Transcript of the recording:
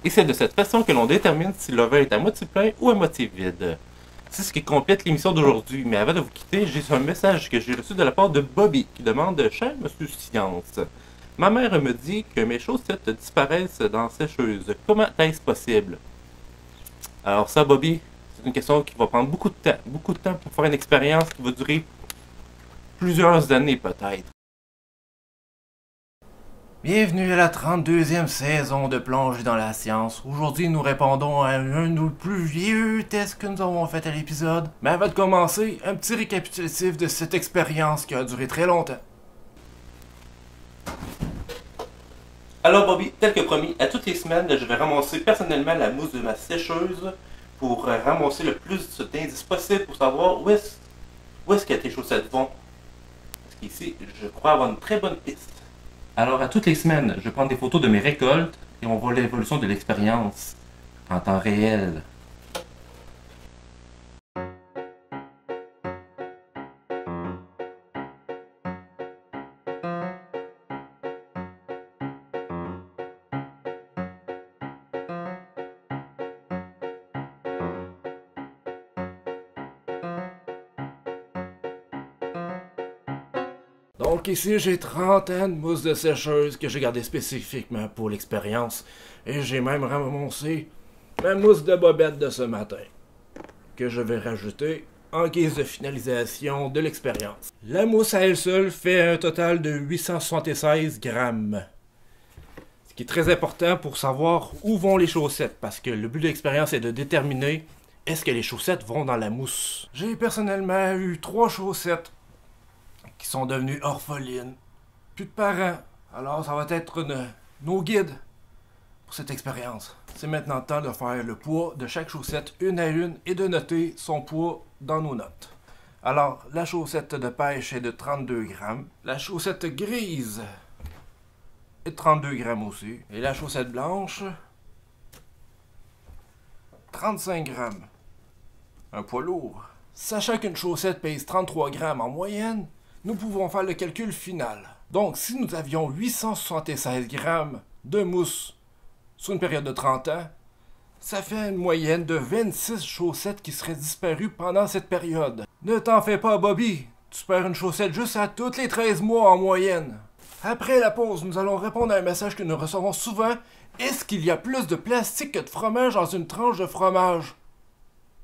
Et c'est de cette façon que l'on détermine si le verre est à moitié plein ou à moitié vide. C'est ce qui complète l'émission d'aujourd'hui, mais avant de vous quitter, j'ai un message que j'ai reçu de la part de Bobby qui demande « Cher Monsieur Science, ma mère me dit que mes chaussettes disparaissent dans la sécheuse. Comment est-ce possible? » Alors ça, Bobby, c'est une question qui va prendre beaucoup de temps pour faire une expérience qui va durer plusieurs années peut-être. Bienvenue à la 32e saison de Plongée dans la science. Aujourd'hui, nous répondons à un de nos plus vieux tests que nous avons fait à l'épisode. Mais avant de commencer, un petit récapitulatif de cette expérience qui a duré très longtemps. Alors Bobby, tel que promis, à toutes les semaines, je vais ramasser personnellement la mousse de ma sécheuse pour ramasser le plus d'indices possible pour savoir où est-ce que tes chaussettes vont. Parce qu'ici, je crois avoir une très bonne piste. Alors à toutes les semaines, je prends des photos de mes récoltes et on voit l'évolution de l'expérience en temps réel. Donc ici j'ai 30 ans de mousse de sécheuse que j'ai gardé spécifiquement pour l'expérience. Et j'ai même ramassé ma mousse de bobette de ce matin, que je vais rajouter en guise de finalisation de l'expérience. La mousse à elle seule fait un total de 876 grammes. Ce qui est très important pour savoir où vont les chaussettes, parce que le but de l'expérience est de déterminer est-ce que les chaussettes vont dans la mousse. J'ai personnellement eu 3 chaussettes qui sont devenus orphelines. Plus de parents. Alors ça va être nos guides pour cette expérience. C'est maintenant le temps de faire le poids de chaque chaussette une à une et de noter son poids dans nos notes. Alors, la chaussette de pêche est de 32 grammes. La chaussette grise est de 32 grammes aussi. Et la chaussette blanche, 35 grammes. Un poids lourd. Sachant qu'une chaussette pèse 33 grammes en moyenne, nous pouvons faire le calcul final. Donc, si nous avions 876 grammes de mousse sur une période de 30 ans, ça fait une moyenne de 26 chaussettes qui seraient disparues pendant cette période. Ne t'en fais pas, Bobby. Tu perds une chaussette juste à tous les 13 mois en moyenne. Après la pause, nous allons répondre à un message que nous recevons souvent. Est-ce qu'il y a plus de plastique que de fromage dans une tranche de fromage?